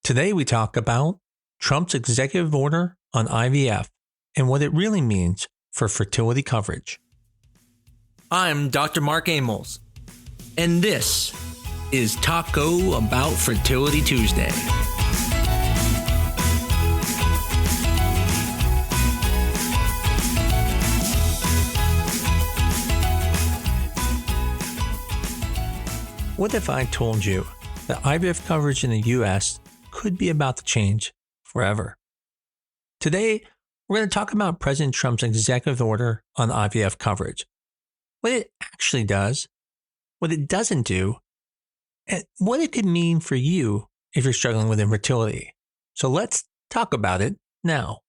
Today we talk about Trump's executive order on IVF and what it really means for fertility coverage. I'm Dr. Mark Amos, and this is Taco About Fertility Tuesday. What if I told you that IVF coverage in the U.S. could be about to change forever? Today, we're going to talk about President Trump's executive order on IVF coverage, what it actually does, what it doesn't do, and what it could mean for you if you're struggling with infertility. So let's talk about it now.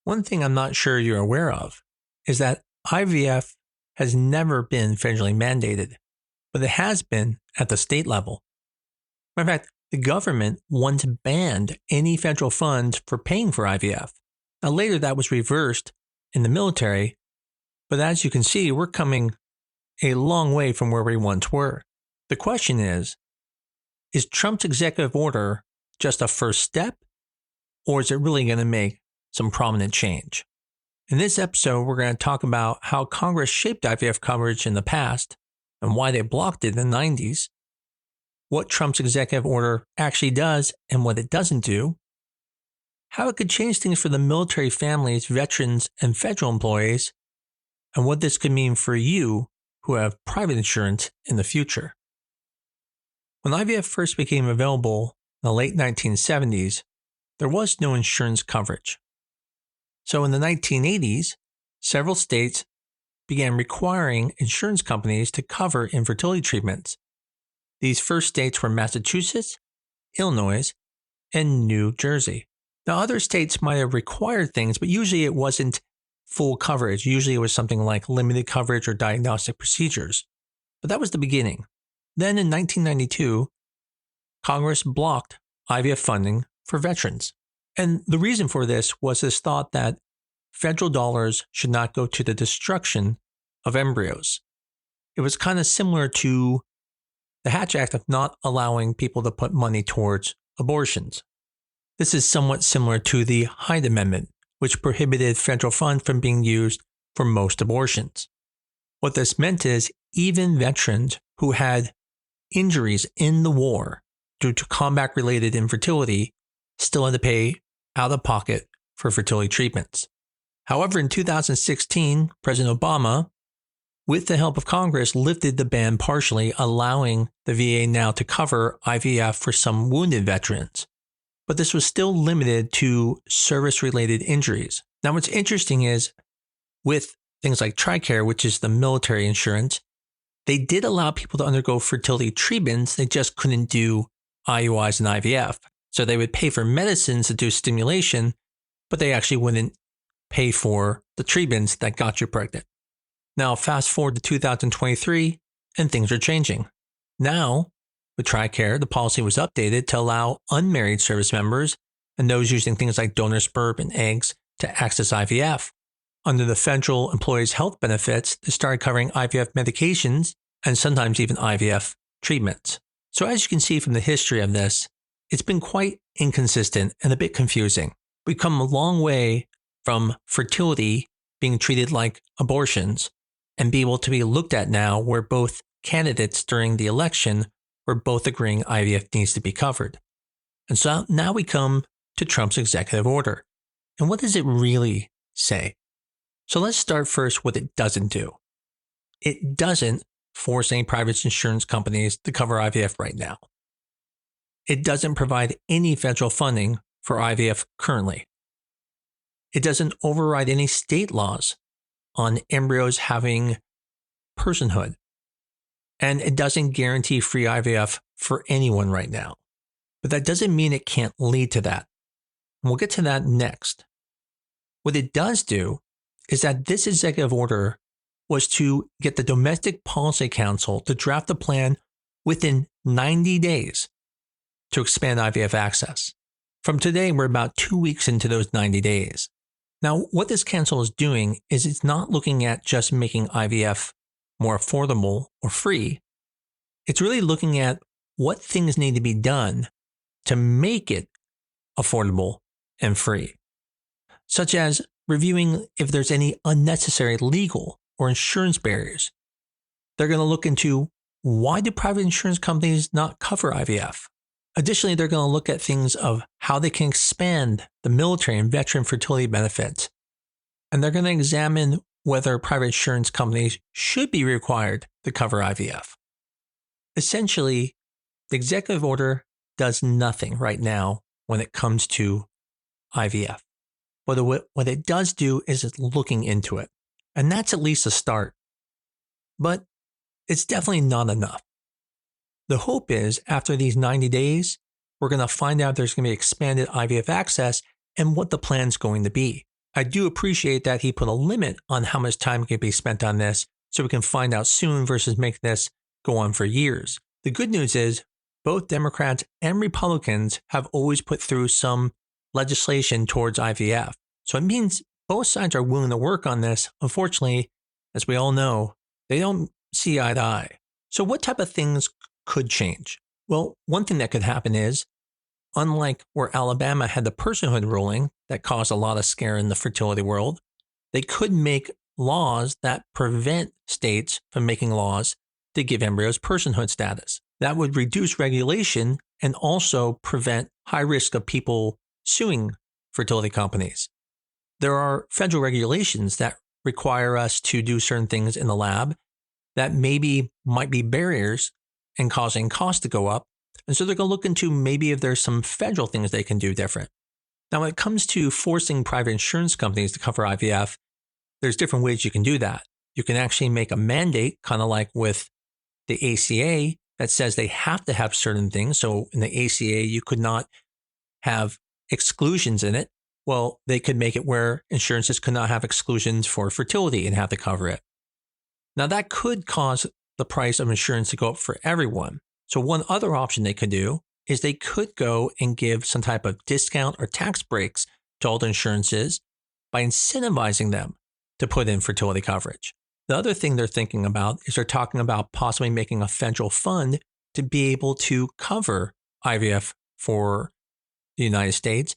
One thing I'm not sure you're aware of is that IVF has never been federally mandated, but it has been at the state level. Matter of fact, the government once banned any federal funds for paying for IVF. Now later that was reversed in the military, but as you can see, we're coming a long way from where we once were. The question is Trump's executive order just a first step, or is it really going to make some prominent change? In this episode, we're going to talk about how Congress shaped IVF coverage in the past and why they blocked it in the 90s, what Trump's executive order actually does and what it doesn't do, how it could change things for the military families, veterans, and federal employees, and what this could mean for you who have private insurance in the future. When IVF first became available in the late 1970s, there was no insurance coverage. So in the 1980s, several states began requiring insurance companies to cover infertility treatments. These first states were Massachusetts, Illinois, and New Jersey. Now, other states might have required things, but usually it wasn't full coverage. Usually it was something like limited coverage or diagnostic procedures. But that was the beginning. Then in 1992, Congress blocked IVF funding for veterans. And the reason for this was this thought that federal dollars should not go to the destruction of embryos. It was kind of similar to the Hatch Act of not allowing people to put money towards abortions. This is somewhat similar to the Hyde Amendment, which prohibited federal funds from being used for most abortions. What this meant is even veterans who had injuries in the war due to combat-related infertility still had to pay out of pocket for fertility treatments. However, in 2016, President Obama, with the help of Congress, lifted the ban partially, allowing the VA now to cover IVF for some wounded veterans. But this was still limited to service-related injuries. Now, what's interesting is with things like TRICARE, which is the military insurance, they did allow people to undergo fertility treatments. They just couldn't do IUIs and IVF. So they would pay for medicines to do stimulation, but they actually wouldn't pay for the treatments that got you pregnant. Now, fast forward to 2023, and things are changing. Now, with TRICARE, the policy was updated to allow unmarried service members and those using things like donor sperm and eggs to access IVF. Under the federal employees' health benefits, they started covering IVF medications and sometimes even IVF treatments. So as you can see from the history of this, it's been quite inconsistent and a bit confusing. We've come a long way from fertility being treated like abortions and be able to be looked at now where both candidates during the election were both agreeing IVF needs to be covered. And so now we come to Trump's executive order. And what does it really say? So let's start first what it doesn't do. It doesn't force any private insurance companies to cover IVF right now. It doesn't provide any federal funding for IVF currently. It doesn't override any state laws on embryos having personhood. And it doesn't guarantee free IVF for anyone right now. But that doesn't mean it can't lead to that. And we'll get to that next. What it does do is that this executive order was to get the Domestic Policy Council to draft a plan within 90 days to expand IVF access. From today, we're about 2 weeks into those 90 days. Now, what this council is doing is it's not looking at just making IVF more affordable or free. It's really looking at what things need to be done to make it affordable, and free, such as reviewing if there's any unnecessary legal or insurance barriers. They're going to look into why do private insurance companies not cover IVF? Additionally, they're going to look at things of how they can expand the military and veteran fertility benefits. And they're going to examine whether private insurance companies should be required to cover IVF. Essentially, the executive order does nothing right now when it comes to IVF. But what it does do is it's looking into it. And that's at least a start. But it's definitely not enough. The hope is after these 90 days, we're going to find out if there's going to be expanded IVF access and what the plan's going to be. I do appreciate that he put a limit on how much time can be spent on this so we can find out soon versus make this go on for years. The good news is both Democrats and Republicans have always put through some legislation towards IVF. So it means both sides are willing to work on this. Unfortunately, as we all know, they don't see eye to eye. So what type of things could change? Well, one thing that could happen is, unlike where Alabama had the personhood ruling that caused a lot of scare in the fertility world, they could make laws that prevent states from making laws to give embryos personhood status. That would reduce regulation and also prevent high risk of people suing fertility companies. There are federal regulations that require us to do certain things in the lab that might be barriers and causing costs to go up. And so they're going to look into maybe if there's some federal things they can do different. Now, when it comes to forcing private insurance companies to cover IVF, there's different ways you can do that. You can actually make a mandate, kind of like with the ACA, that says they have to have certain things. So in the ACA, you could not have exclusions in it. Well, they could make it where insurances could not have exclusions for fertility and have to cover it. Now, that could cause the price of insurance to go up for everyone. So one other option they could do is they could go and give some type of discount or tax breaks to all the insurances by incentivizing them to put in fertility coverage. The other thing they're thinking about is they're talking about possibly making a federal fund to be able to cover IVF for the United States.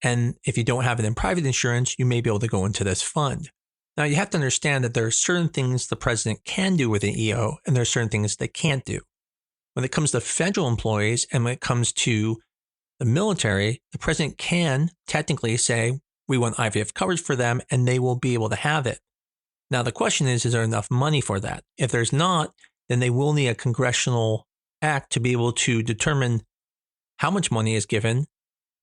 And if you don't have it in private insurance, you may be able to go into this fund. Now, you have to understand that there are certain things the president can do with an EO, and there are certain things they can't do. When it comes to federal employees and when it comes to the military, the president can technically say, we want IVF coverage for them, and they will be able to have it. Now, the question is there enough money for that? If there's not, then they will need a congressional act to be able to determine how much money is given,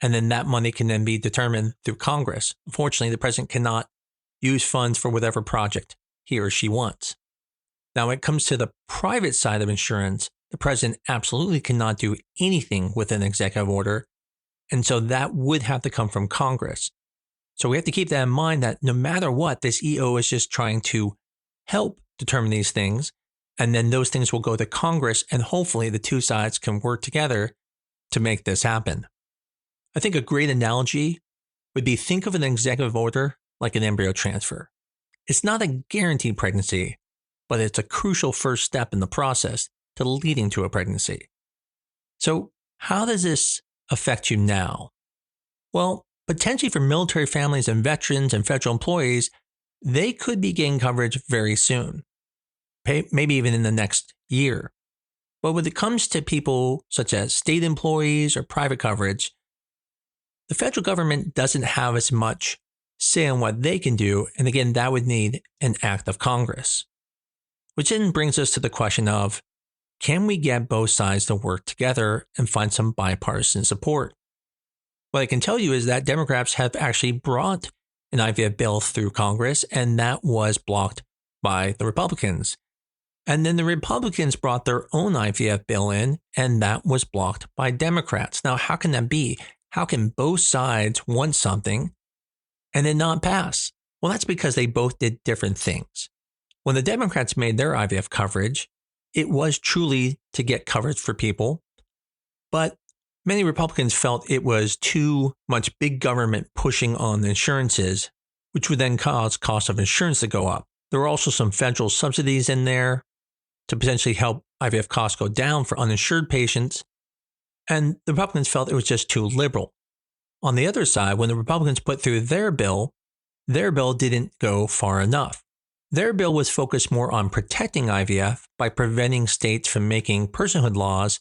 and then that money can then be determined through Congress. Unfortunately, the president cannot use funds for whatever project he or she wants. Now, when it comes to the private side of insurance, the president absolutely cannot do anything with an executive order, and so that would have to come from Congress. So we have to keep that in mind that no matter what, this EO is just trying to help determine these things, and then those things will go to Congress, and hopefully the two sides can work together to make this happen. I think a great analogy would be think of an executive order like an embryo transfer. It's not a guaranteed pregnancy, but it's a crucial first step in the process to leading to a pregnancy. So how does this affect you now? Well, potentially for military families and veterans and federal employees, they could be getting coverage very soon, maybe even in the next year. But when it comes to people such as state employees or private coverage, the federal government doesn't have as much say on what they can do. And again, that would need an act of Congress. Which then brings us to the question of, can we get both sides to work together and find some bipartisan support? What I can tell you is that Democrats have actually brought an IVF bill through Congress, and that was blocked by the Republicans. And then the Republicans brought their own IVF bill in, and that was blocked by Democrats. Now, how can that be? How can both sides want something and then not pass? Well, that's because they both did different things. When the Democrats made their IVF coverage, it was truly to get coverage for people, but many Republicans felt it was too much big government pushing on the insurances, which would then cause cost of insurance to go up. There were also some federal subsidies in there to potentially help IVF costs go down for uninsured patients, and the Republicans felt it was just too liberal. On the other side, when the Republicans put through their bill didn't go far enough. Their bill was focused more on protecting IVF by preventing states from making personhood laws,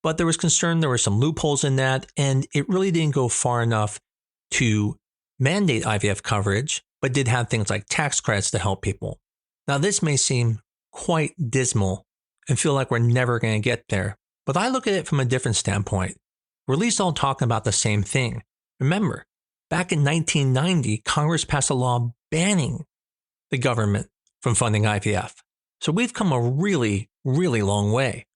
but there was concern there were some loopholes in that, and it really didn't go far enough to mandate IVF coverage, but did have things like tax credits to help people. Now, this may seem quite dismal and feel like we're never going to get there, but I look at it from a different standpoint. We're at least all talking about the same thing. Remember, back in 1990, Congress passed a law banning the government from funding IVF. So we've come a really, really long way.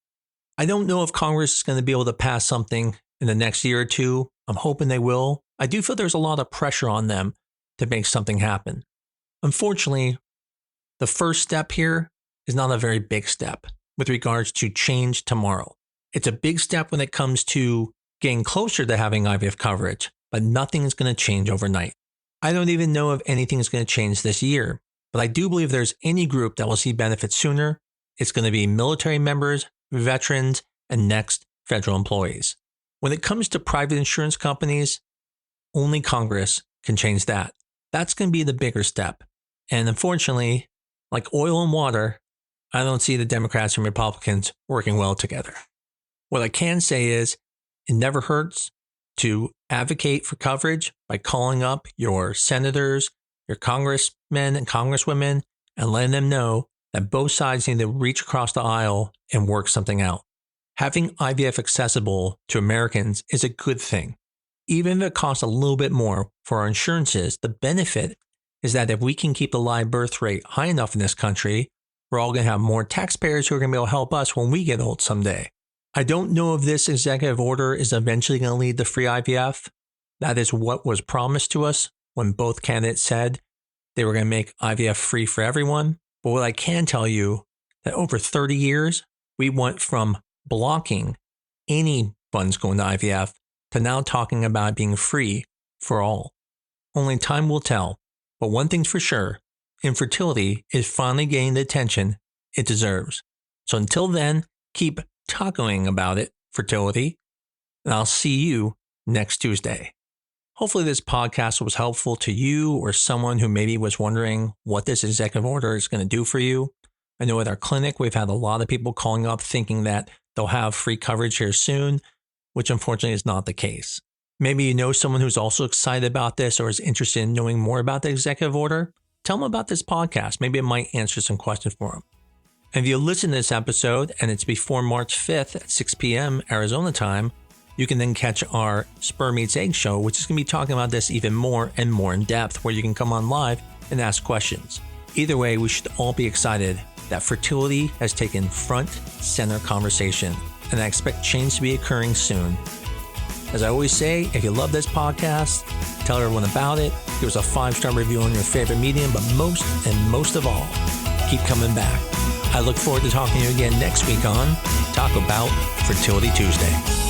I don't know if Congress is going to be able to pass something in the next year or two. I'm hoping they will. I do feel there's a lot of pressure on them to make something happen. Unfortunately, the first step here is not a very big step with regards to change tomorrow. It's a big step when it comes to getting closer to having IVF coverage, but nothing is going to change overnight. I don't even know if anything is going to change this year, but I do believe there's any group that will see benefits sooner. It's going to be military members, veterans, and next, federal employees. When it comes to private insurance companies, only Congress can change that. That's going to be the bigger step. And unfortunately, like oil and water, I don't see the Democrats and Republicans working well together. What I can say is it never hurts to advocate for coverage by calling up your senators, your congressmen and congresswomen, and letting them know that both sides need to reach across the aisle and work something out. Having IVF accessible to Americans is a good thing. Even if it costs a little bit more for our insurances, the benefit is that if we can keep the live birth rate high enough in this country, we're all going to have more taxpayers who are going to be able to help us when we get old someday. I don't know if this executive order is eventually going to lead to free IVF. That is what was promised to us when both candidates said they were going to make IVF free for everyone. But what I can tell you that over 30 years, we went from blocking any funds going to IVF to now talking about being free for all. Only time will tell. But one thing's for sure, infertility is finally getting the attention it deserves. So until then, keep talking about it, fertility, and I'll see you next Tuesday. Hopefully this podcast was helpful to you or someone who maybe was wondering what this executive order is going to do for you. I know at our clinic, we've had a lot of people calling up thinking that they'll have free coverage here soon, which unfortunately is not the case. Maybe you know someone who's also excited about this or is interested in knowing more about the executive order. Tell them about this podcast. Maybe it might answer some questions for them. And if you listen to this episode and it's before March 5th at 6 p.m. Arizona time, you can then catch our Sperm Meets Egg show, which is going to be talking about this even more and more in depth, where you can come on live and ask questions. Either way, we should all be excited that fertility has taken front center conversation, and I expect change to be occurring soon. As I always say, if you love this podcast, tell everyone about it. Give us a 5-star review on your favorite medium, but most of all, keep coming back. I look forward to talking to you again next week on Talk About Fertility Tuesday.